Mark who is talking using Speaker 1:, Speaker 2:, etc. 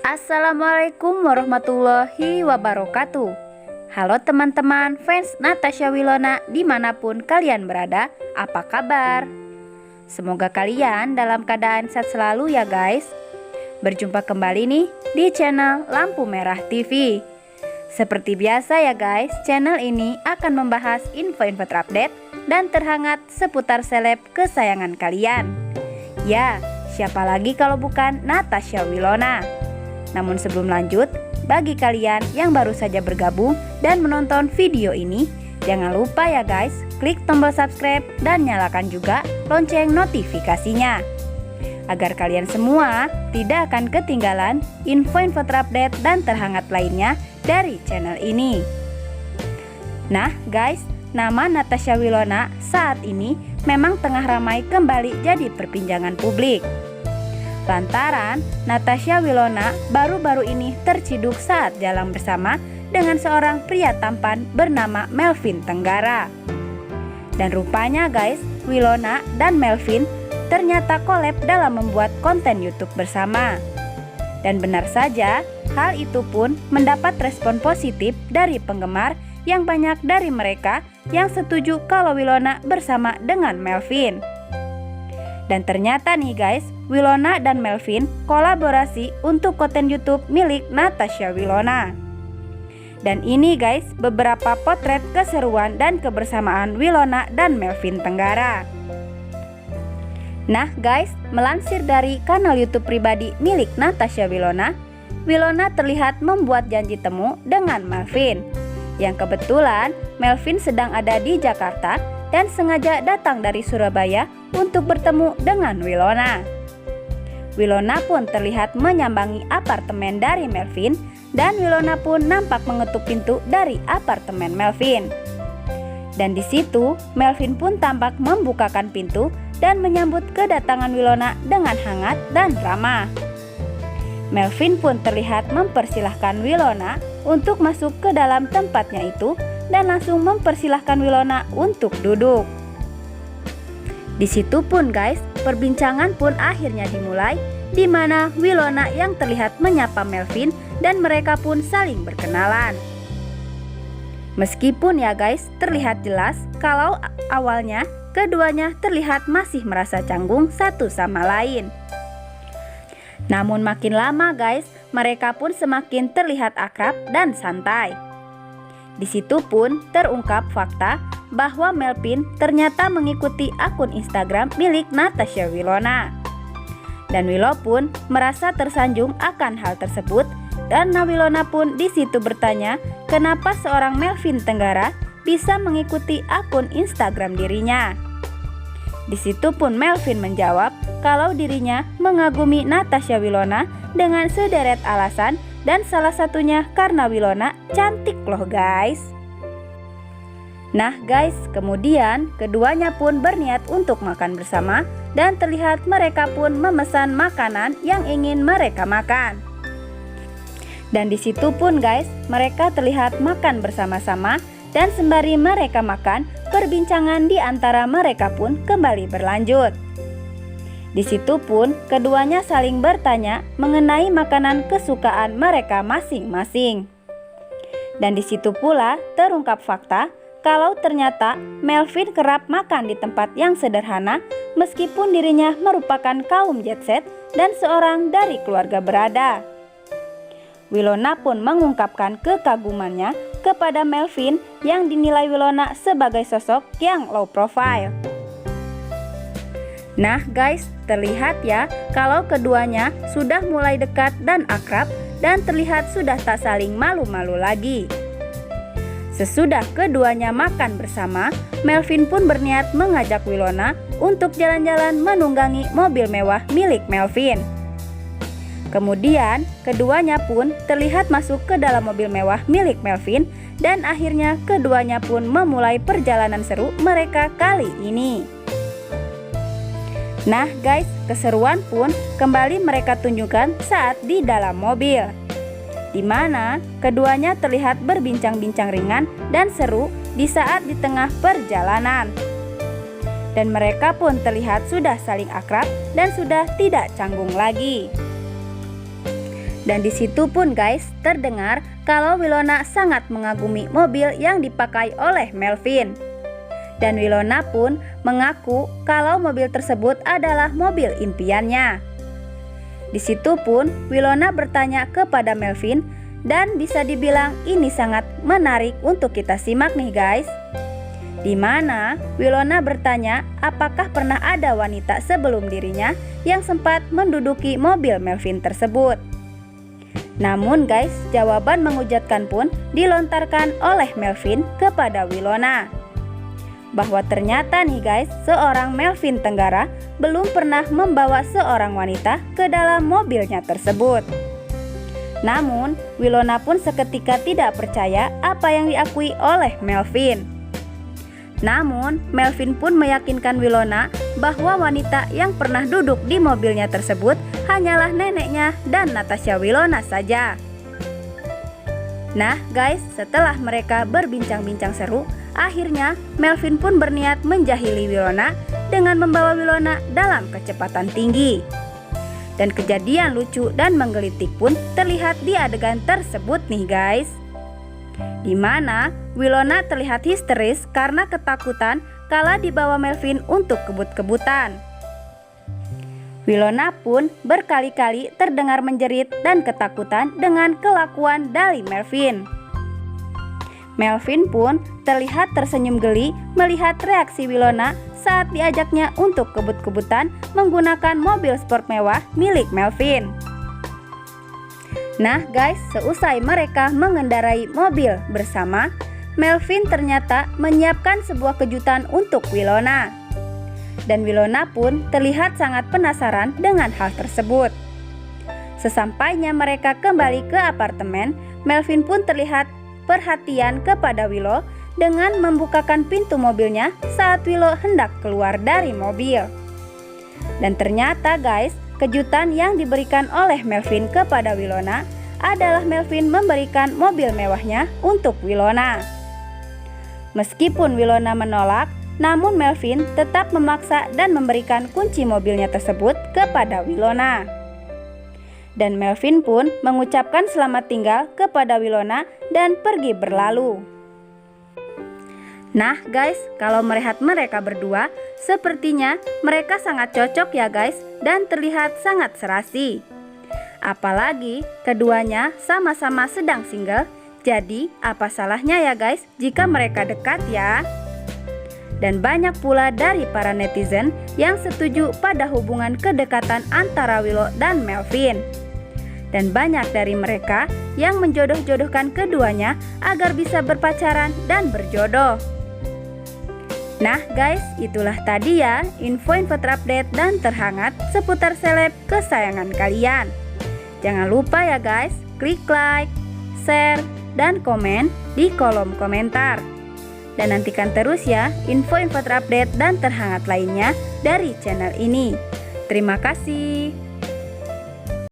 Speaker 1: Assalamualaikum warahmatullahi wabarakatuh. Halo teman-teman fans Natasha Wilona dimanapun kalian berada, apa kabar? Semoga kalian dalam keadaan sehat selalu ya guys. Berjumpa kembali nih di channel Lampu Merah TV. Seperti biasa ya guys, channel ini akan membahas info-info terupdate dan terhangat seputar seleb kesayangan kalian. Ya, siapa lagi kalau bukan Natasha Wilona. Namun sebelum lanjut, bagi kalian yang baru saja bergabung dan menonton video ini, jangan lupa ya guys, klik tombol subscribe dan nyalakan juga lonceng notifikasinya, agar kalian semua tidak akan ketinggalan info-info terupdate dan terhangat lainnya dari channel ini. Nah guys, nama Natasha Wilona saat ini memang tengah ramai kembali jadi perbincangan publik. Lantaran Natasha Wilona baru-baru ini terciduk saat jalan bersama dengan seorang pria tampan bernama Melvin Tenggara. Dan rupanya guys, Wilona dan Melvin ternyata collab dalam membuat konten YouTube bersama. Dan benar saja, hal itu pun mendapat respon positif dari penggemar yang banyak dari mereka yang setuju kalau Wilona bersama dengan Melvin. Dan ternyata nih guys, Wilona dan Melvin kolaborasi untuk konten YouTube milik Natasha Wilona. Dan ini guys, beberapa potret keseruan dan kebersamaan Wilona dan Melvin Tenggara. Nah guys, melansir dari kanal YouTube pribadi milik Natasha Wilona, Wilona terlihat membuat janji temu dengan Melvin. Yang kebetulan Melvin sedang ada di Jakarta dan sengaja datang dari Surabaya untuk bertemu dengan Wilona. Wilona pun terlihat menyambangi apartemen dari Melvin dan Wilona pun nampak mengetuk pintu dari apartemen Melvin. Dan di situ Melvin pun tampak membukakan pintu dan menyambut kedatangan Wilona dengan hangat dan ramah. Melvin pun terlihat mempersilahkan Wilona untuk masuk ke dalam tempatnya itu dan langsung mempersilahkan Wilona untuk duduk. Di situ pun guys, perbincangan pun akhirnya dimulai, di mana Wilona yang terlihat menyapa Melvin dan mereka pun saling berkenalan. Meskipun ya guys, terlihat jelas kalau awalnya keduanya terlihat masih merasa canggung satu sama lain. Namun makin lama guys, mereka pun semakin terlihat akrab dan santai. Di situ pun terungkap fakta bahwa Melvin ternyata mengikuti akun Instagram milik Natasha Wilona. Dan Willow pun merasa tersanjung akan hal tersebut dan Wilona pun di situ bertanya kenapa seorang Melvin Tenggara bisa mengikuti akun Instagram dirinya. Di situ pun Melvin menjawab kalau dirinya mengagumi Natasha Wilona dengan sederet alasan dan salah satunya karena Wilona cantik loh guys. Nah guys, kemudian keduanya pun berniat untuk makan bersama dan terlihat mereka pun memesan makanan yang ingin mereka makan. Dan di situ pun guys, mereka terlihat makan bersama-sama dan sembari mereka makan, perbincangan di antara mereka pun kembali berlanjut. Di situ pun keduanya saling bertanya mengenai makanan kesukaan mereka masing-masing. Dan di situ pula terungkap fakta kalau ternyata Melvin kerap makan di tempat yang sederhana meskipun dirinya merupakan kaum jet set dan seorang dari keluarga berada. Wilona pun mengungkapkan kekagumannya kepada Melvin yang dinilai Wilona sebagai sosok yang low profile. Nah guys, terlihat ya kalau keduanya sudah mulai dekat dan akrab dan terlihat sudah tak saling malu-malu lagi. Sesudah keduanya makan bersama, Melvin pun berniat mengajak Wilona untuk jalan-jalan menunggangi mobil mewah milik Melvin. Kemudian keduanya pun terlihat masuk ke dalam mobil mewah milik Melvin dan akhirnya keduanya pun memulai perjalanan seru mereka kali ini. Nah guys, keseruan pun kembali mereka tunjukkan saat di dalam mobil, di mana keduanya terlihat berbincang-bincang ringan dan seru di saat di tengah perjalanan. Dan mereka pun terlihat sudah saling akrab dan sudah tidak canggung lagi. Dan di situ pun guys terdengar kalau Wilona sangat mengagumi mobil yang dipakai oleh Melvin. Dan Wilona pun mengaku kalau mobil tersebut adalah mobil impiannya. Di situ pun Wilona bertanya kepada Melvin dan bisa dibilang ini sangat menarik untuk kita simak nih guys. Di mana Wilona bertanya apakah pernah ada wanita sebelum dirinya yang sempat menduduki mobil Melvin tersebut. Namun guys, jawaban mengejutkan pun dilontarkan oleh Melvin kepada Wilona. Bahwa ternyata nih guys, seorang Melvin Tenggara belum pernah membawa seorang wanita ke dalam mobilnya tersebut. Namun, Wilona pun seketika tidak percaya apa yang diakui oleh Melvin. Namun, Melvin pun meyakinkan Wilona bahwa wanita yang pernah duduk di mobilnya tersebut hanyalah neneknya dan Natasha Wilona saja. Nah guys, setelah mereka berbincang-bincang seru, akhirnya Melvin pun berniat menjahili Wilona dengan membawa Wilona dalam kecepatan tinggi. Dan kejadian lucu dan menggelitik pun terlihat di adegan tersebut nih guys. Di mana Wilona terlihat histeris karena ketakutan kala dibawa Melvin untuk kebut-kebutan. Wilona pun berkali-kali terdengar menjerit dan ketakutan dengan kelakuan dari Melvin. Melvin pun terlihat tersenyum geli melihat reaksi Wilona saat diajaknya untuk kebut-kebutan menggunakan mobil sport mewah milik Melvin. Nah guys, seusai mereka mengendarai mobil bersama, Melvin ternyata menyiapkan sebuah kejutan untuk Wilona. Dan Wilona pun terlihat sangat penasaran dengan hal tersebut. Sesampainya mereka kembali ke apartemen, Melvin pun terlihat perhatian kepada Willow dengan membukakan pintu mobilnya saat Willow hendak keluar dari mobil. Dan ternyata guys, kejutan yang diberikan oleh Melvin kepada Wilona adalah Melvin memberikan mobil mewahnya untuk Wilona. Meskipun Wilona menolak, namun Melvin tetap memaksa dan memberikan kunci mobilnya tersebut kepada Wilona. Dan Melvin pun mengucapkan selamat tinggal kepada Wilona dan pergi berlalu. Nah guys, kalau melihat mereka berdua, sepertinya mereka sangat cocok ya guys, dan terlihat sangat serasi. Apalagi keduanya sama-sama sedang single, jadi apa salahnya ya guys jika mereka dekat ya. Dan banyak pula dari para netizen yang setuju pada hubungan kedekatan antara Willow dan Melvin. Dan banyak dari mereka yang menjodoh-jodohkan keduanya agar bisa berpacaran dan berjodoh. Nah guys, itulah tadi ya info-info terupdate dan terhangat seputar seleb kesayangan kalian. Jangan lupa ya guys, klik like, share, dan komen di kolom komentar. Dan nantikan terus ya info-info terupdate dan terhangat lainnya dari channel ini. Terima kasih.